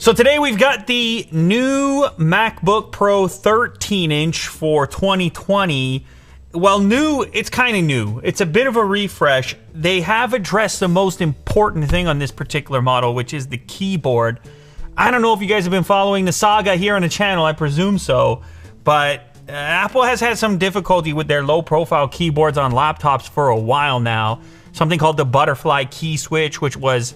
So today we've got the new MacBook Pro 13-inch for 2020. Well, new, it's kind of new. It's a bit of a refresh. They have addressed the most important thing on this particular model, which is the keyboard. I don't know if you guys have been following the saga here on the channel, I presume so, but Apple has had some difficulty with their low-profile keyboards on laptops for a while now. Something called the butterfly key switch, which was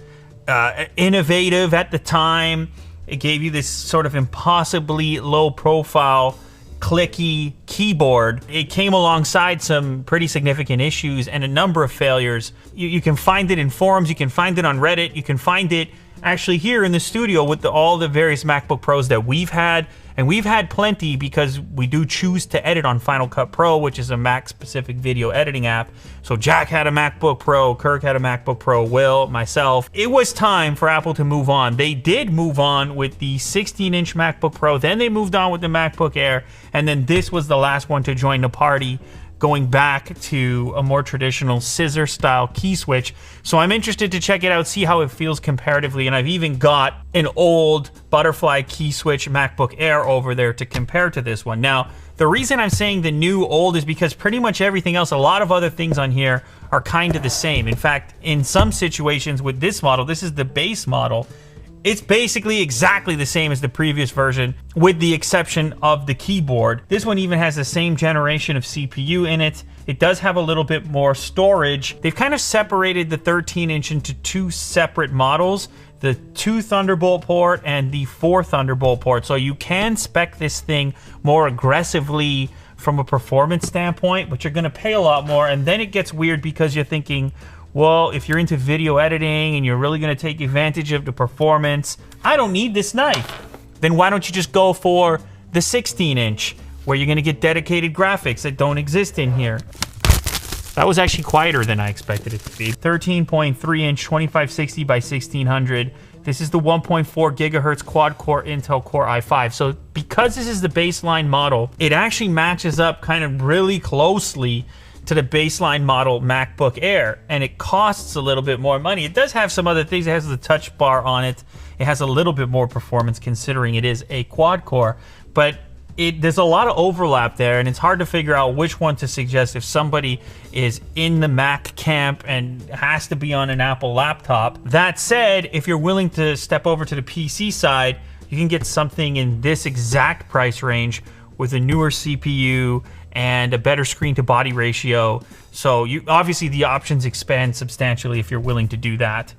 innovative at the time. It gave you this sort of impossibly low-profile, clicky keyboard. It came alongside some pretty significant issues and a number of failures. You can find it in forums, you can find it on Reddit, you can find it actually here in the studio with all the various MacBook Pros that we've had. And we've had plenty because we do choose to edit on Final Cut Pro, which is a Mac-specific video editing app. So Jack had a MacBook Pro, Kirk had a MacBook Pro, Will, myself. It was time for Apple to move on. They did move on with the 16-inch MacBook Pro, then they moved on with the MacBook Air, and then this was the last one to join the party, going back to a more traditional scissor-style key switch. So I'm interested to check it out, see how it feels comparatively, and I've even got an old butterfly key switch MacBook Air over there to compare to this one. Now, the reason I'm saying the new old is because pretty much everything else, a lot of other things on here are kind of the same. In fact, in some situations with this model, this is the base model, it's basically exactly the same as the previous version, with the exception of the keyboard. This one even has the same generation of CPU in it. It does have a little bit more storage. They've kind of separated the 13-inch into two separate models, the 2 Thunderbolt port and the 4 Thunderbolt port. So you can spec this thing more aggressively from a performance standpoint, but you're gonna pay a lot more. And then it gets weird because you're thinking, well, if you're into video editing and you're really going to take advantage of the performance, I don't need this knife. Then why don't you just go for the 16-inch, where you're going to get dedicated graphics that don't exist in here? That was actually quieter than I expected it to be. 13.3-inch 2560 by 1600. This is the 1.4 gigahertz quad-core Intel Core i5. So because this is the baseline model, it actually matches up kind of really closely to the baseline model MacBook Air, and it costs a little bit more money. It does have some other things. It has the touch bar on it. It has a little bit more performance considering it is a quad core, but there's a lot of overlap there, and it's hard to figure out which one to suggest if somebody is in the Mac camp and has to be on an Apple laptop. That said, if you're willing to step over to the PC side, you can get something in this exact price range with a newer CPU and a better screen to body ratio. So obviously the options expand substantially if you're willing to do that.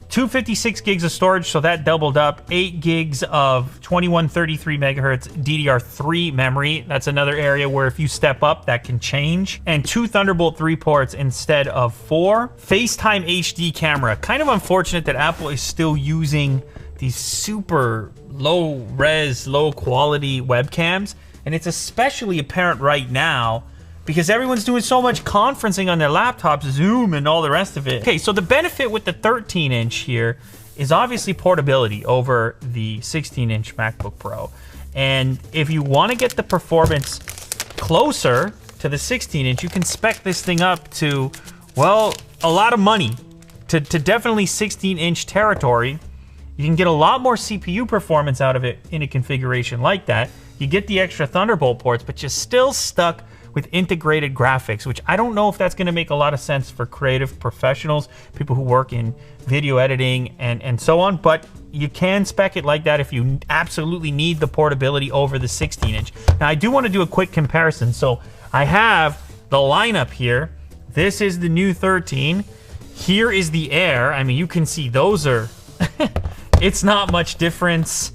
256 gigs of storage, so that doubled up. 8 gigs of 2133 megahertz DDR3 memory. That's another area where if you step up, that can change. And 2 Thunderbolt 3 ports instead of 4. FaceTime HD camera. Kind of unfortunate that Apple is still using these super low res, low quality webcams. And it's especially apparent right now because everyone's doing so much conferencing on their laptops, Zoom and all the rest of it. Okay, so the benefit with the 13-inch here is obviously portability over the 16-inch MacBook Pro. And if you want to get the performance closer to the 16-inch, you can spec this thing up to, well, a lot of money. To definitely 16-inch territory. You can get a lot more CPU performance out of it in a configuration like that. You get the extra Thunderbolt ports, but you're still stuck with integrated graphics, which I don't know if that's going to make a lot of sense for creative professionals, people who work in video editing and so on, but you can spec it like that if you absolutely need the portability over the 16-inch. Now, I do want to do a quick comparison. So I have the lineup here. This is the new 13. Here is the Air. I mean, you can see those are... It's not much difference.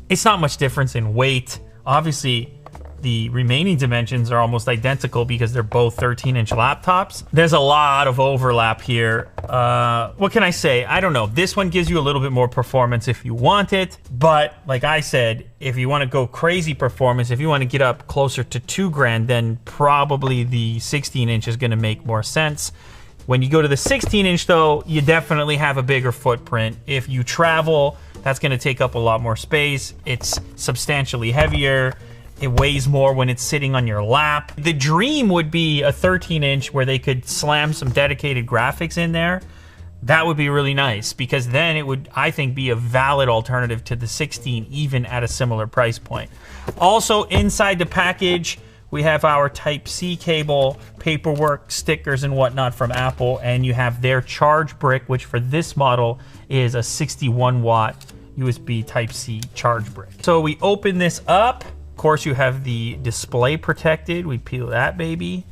It's not much difference in weight. Obviously, the remaining dimensions are almost identical because they're both 13-inch laptops. There's a lot of overlap here. What can I say? I don't know. This one gives you a little bit more performance if you want it. But like I said, if you want to go crazy performance, if you want to get up closer to $2,000, then probably the 16-inch is going to make more sense. When you go to the 16-inch, though, you definitely have a bigger footprint. If you travel, that's going to take up a lot more space. It's substantially heavier. It weighs more when it's sitting on your lap. The dream would be a 13-inch where they could slam some dedicated graphics in there. That would be really nice, because then it would, I think, be a valid alternative to the 16, even at a similar price point. Also, inside the package, we have our Type-C cable, paperwork, stickers, and whatnot from Apple, and you have their charge brick, which for this model is a 61-watt USB Type-C charge brick. So we open this up. Of course, you have the display protected. We peel that baby.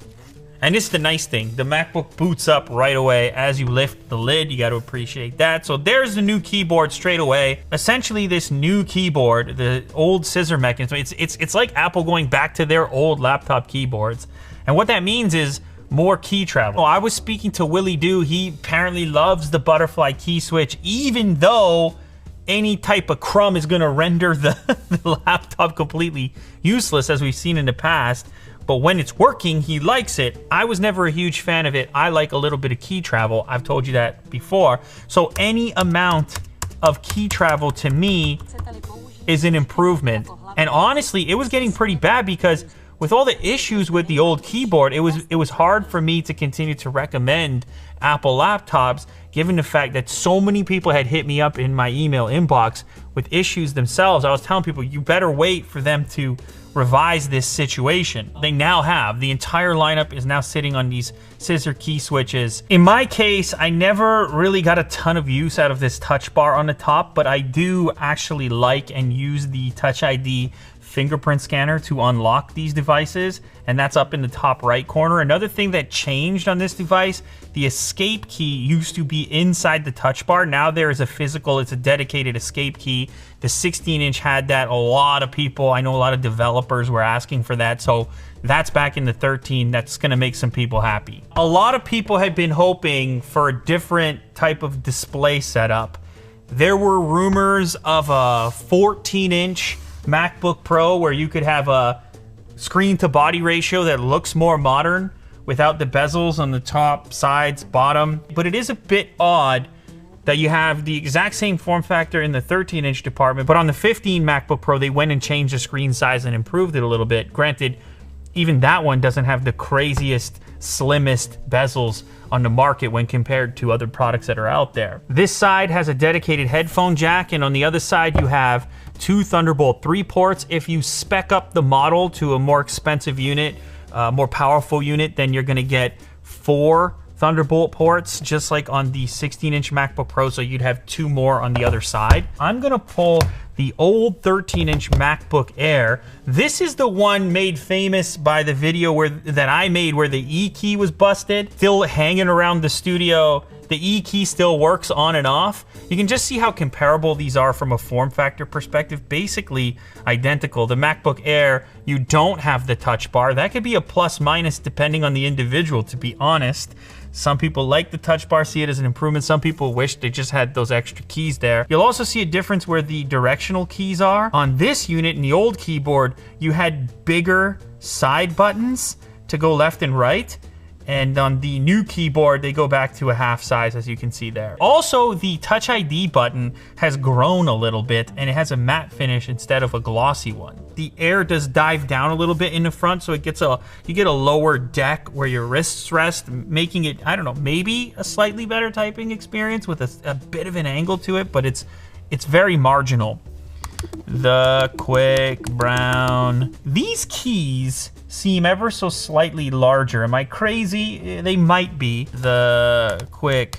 And this is the nice thing. The MacBook boots up right away as you lift the lid. You got to appreciate that. So there's the new keyboard straight away. Essentially, this new keyboard, the old scissor mechanism, it's like Apple going back to their old laptop keyboards. And what that means is more key travel. I was speaking to Willie Doo. He apparently loves the butterfly key switch, even though any type of crumb is going to render the laptop completely useless, as we've seen in the past. But when it's working, he likes it. I was never a huge fan of it. I like a little bit of key travel. I've told you that before. So any amount of key travel to me is an improvement. And honestly, it was getting pretty bad, because with all the issues with the old keyboard, it was hard for me to continue to recommend Apple laptops, given the fact that so many people had hit me up in my email inbox with issues themselves. I was telling people, you better wait for them to revise this situation. They now have. The entire lineup is now sitting on these scissor key switches. In my case, I never really got a ton of use out of this touch bar on the top, but I do actually like and use the Touch ID fingerprint scanner to unlock these devices, and that's up in the top right corner. Another thing that changed on this device, the escape key used to be inside the touch bar. Now there is a physical, it's a dedicated escape key. The 16-inch had that. A lot of people, I know a lot of developers were asking for that, so that's back in the 13. That's gonna make some people happy. A lot of people had been hoping for a different type of display setup. There were rumors of a 14-inch MacBook Pro where you could have a screen to body ratio that looks more modern without the bezels on the top, sides, bottom. But it is a bit odd that you have the exact same form factor in the 13-inch department, but on the 15 MacBook Pro, they went and changed the screen size and improved it a little bit. Granted, even that one doesn't have the craziest, slimmest bezels on the market when compared to other products that are out there. This side has a dedicated headphone jack, and on the other side, you have two Thunderbolt 3 ports. If you spec up the model to a more expensive unit, more powerful unit, then you're gonna get 4 Thunderbolt ports, just like on the 16-inch MacBook Pro, so you'd have 2 more on the other side. I'm gonna pull the old 13-inch MacBook Air. This is the one made famous by the video that I made where the E key was busted. Still hanging around the studio. The E key still works on and off. You can just see how comparable these are from a form factor perspective. Basically identical. The MacBook Air, you don't have the touch bar. That could be a plus minus depending on the individual, to be honest. Some people like the touch bar, see it as an improvement. Some people wish they just had those extra keys there. You'll also see a difference where the directional keys are. On this unit, in the old keyboard, you had bigger side buttons to go left and right. And on the new keyboard, they go back to a half size, as you can see there. Also, the Touch ID button has grown a little bit, and it has a matte finish instead of a glossy one. The Air does dive down a little bit in the front, so you get a lower deck where your wrists rest, making it, I don't know, maybe a slightly better typing experience with a bit of an angle to it, but it's very marginal. The quick brown. These keys seem ever so slightly larger. Am I crazy? They might be. The quick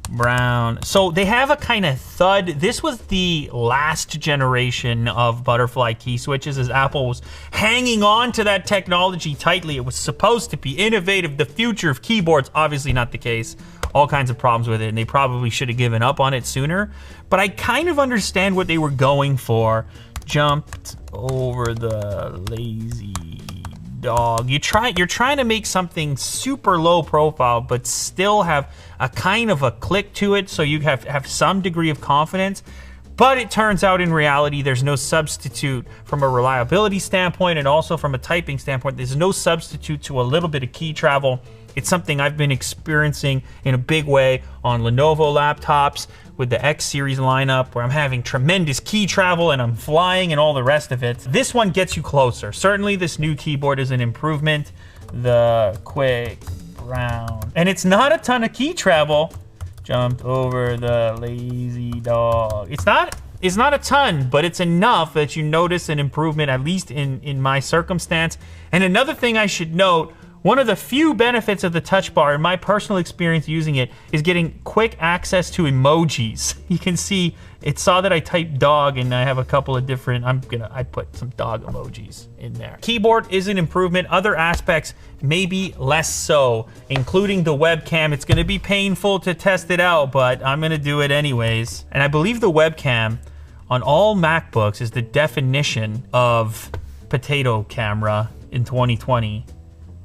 brown. So they have a kind of thud. This was the last generation of butterfly key switches, as Apple was hanging on to that technology tightly. It was supposed to be innovative, the future of keyboards. Obviously not the case. All kinds of problems with it, and they probably should have given up on it sooner. But I kind of understand what they were going for. Jumped over the lazy dog. You're trying to make something super low profile, but still have a kind of a click to it, so you have some degree of confidence. But it turns out in reality, there's no substitute from a reliability standpoint, and also from a typing standpoint. There's no substitute to a little bit of key travel. It's something I've been experiencing in a big way on Lenovo laptops with the X series lineup, where I'm having tremendous key travel and I'm flying and all the rest of it. This one gets you closer. Certainly this new keyboard is an improvement. The quick brown. And it's not a ton of key travel. Jumped over the lazy dog. It's not a ton, but it's enough that you notice an improvement, at least in my circumstance. And another thing I should note, one of the few benefits of the touch bar in my personal experience using it is getting quick access to emojis. You can see it saw that I typed dog and I have a couple of different, I put some dog emojis in there. Keyboard is an improvement. Other aspects maybe less so, including the webcam. It's gonna be painful to test it out, but I'm gonna do it anyways. And I believe the webcam on all MacBooks is the definition of potato camera in 2020.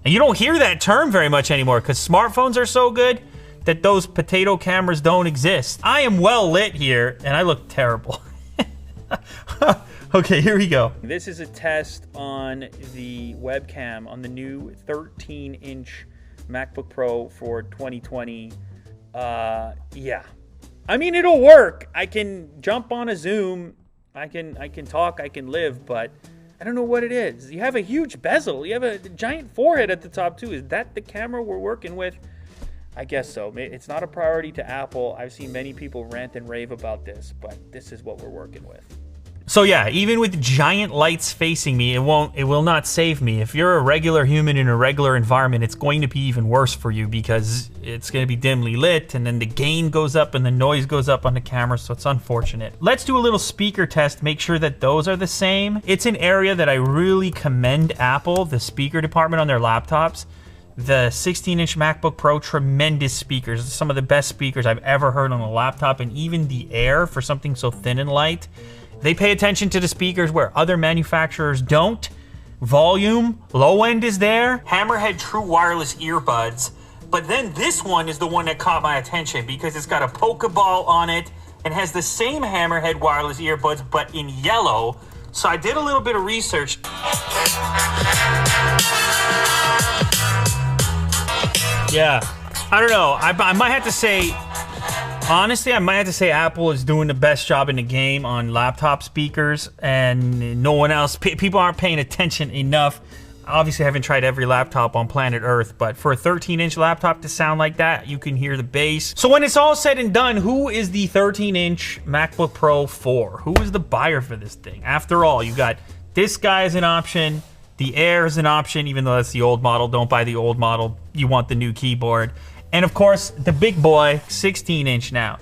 And you don't hear that term very much anymore because smartphones are so good that those potato cameras don't exist. I am well lit here and I look terrible. Okay, here we go. This is a test on the webcam on the new 13-inch MacBook Pro for 2020. Yeah. I mean, it'll work. I can jump on a Zoom. I can talk, I can live, but I don't know what it is. You have a huge bezel. You have a giant forehead at the top too. Is that the camera we're working with? I guess so. It's not a priority to Apple. I've seen many people rant and rave about this, but this is what we're working with. So yeah, even with giant lights facing me, it will not save me. If you're a regular human in a regular environment, it's going to be even worse for you because it's going to be dimly lit and then the gain goes up and the noise goes up on the camera, so it's unfortunate. Let's do a little speaker test, make sure that those are the same. It's an area that I really commend Apple, the speaker department on their laptops. The 16-inch MacBook Pro, tremendous speakers. Some of the best speakers I've ever heard on a laptop, and even the Air for something so thin and light. They pay attention to the speakers where other manufacturers don't. Volume, low end is there. Hammerhead true wireless earbuds. But then this one is the one that caught my attention because it's got a Pokeball on it and has the same Hammerhead wireless earbuds but in yellow. So I did a little bit of research. Yeah, I don't know. I might have to say, honestly, I might have to say Apple is doing the best job in the game on laptop speakers, and no one else. People aren't paying attention enough. Obviously, I haven't tried every laptop on planet Earth, but for a 13-inch laptop to sound like that, you can hear the bass. So when it's all said and done, who is the 13-inch MacBook Pro for? Who is the buyer for this thing? After all, you got this guy as an option. The Air is an option, even though that's the old model. Don't buy the old model. You want the new keyboard. And of course, the big boy, 16-inch now.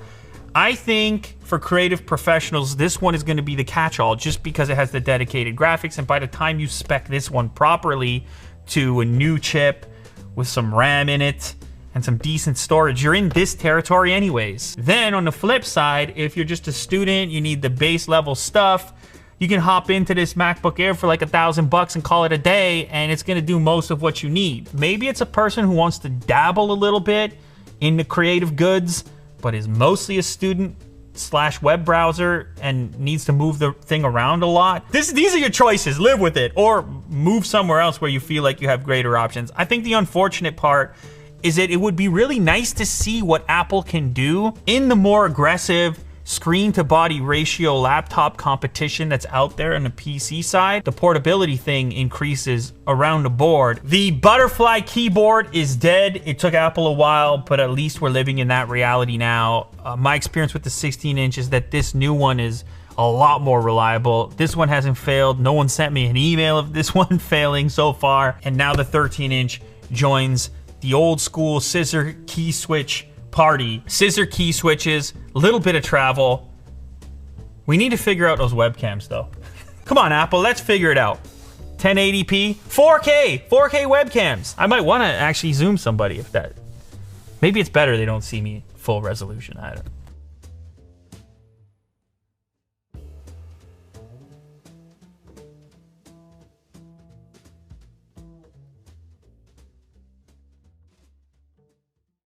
I think for creative professionals, this one is going to be the catch-all just because it has the dedicated graphics. And by the time you spec this one properly to a new chip with some RAM in it and some decent storage, you're in this territory anyways. Then on the flip side, if you're just a student, you need the base level stuff, you can hop into this MacBook Air for like $1,000 and call it a day, and it's gonna do most of what you need. Maybe it's a person who wants to dabble a little bit in the creative goods, but is mostly a student / web browser and needs to move the thing around a lot. These are your choices, live with it, or move somewhere else where you feel like you have greater options. I think the unfortunate part is that it would be really nice to see what Apple can do in the more aggressive screen to body ratio laptop competition that's out there on the PC side. The portability thing increases around the board. The butterfly keyboard is dead. It took Apple a while, but at least we're living in that reality now. My experience with the 16-inch is that this new one is a lot more reliable. This one hasn't failed. No one sent me an email of this one failing so far. And now the 13-inch joins the old school scissor key switch party. Scissor key switches, a little bit of travel. We need to figure out those webcams though. Come on, Apple, let's figure it out. 1080p, 4K webcams. I might want to actually zoom somebody if that. Maybe it's better they don't see me full resolution. I don't know.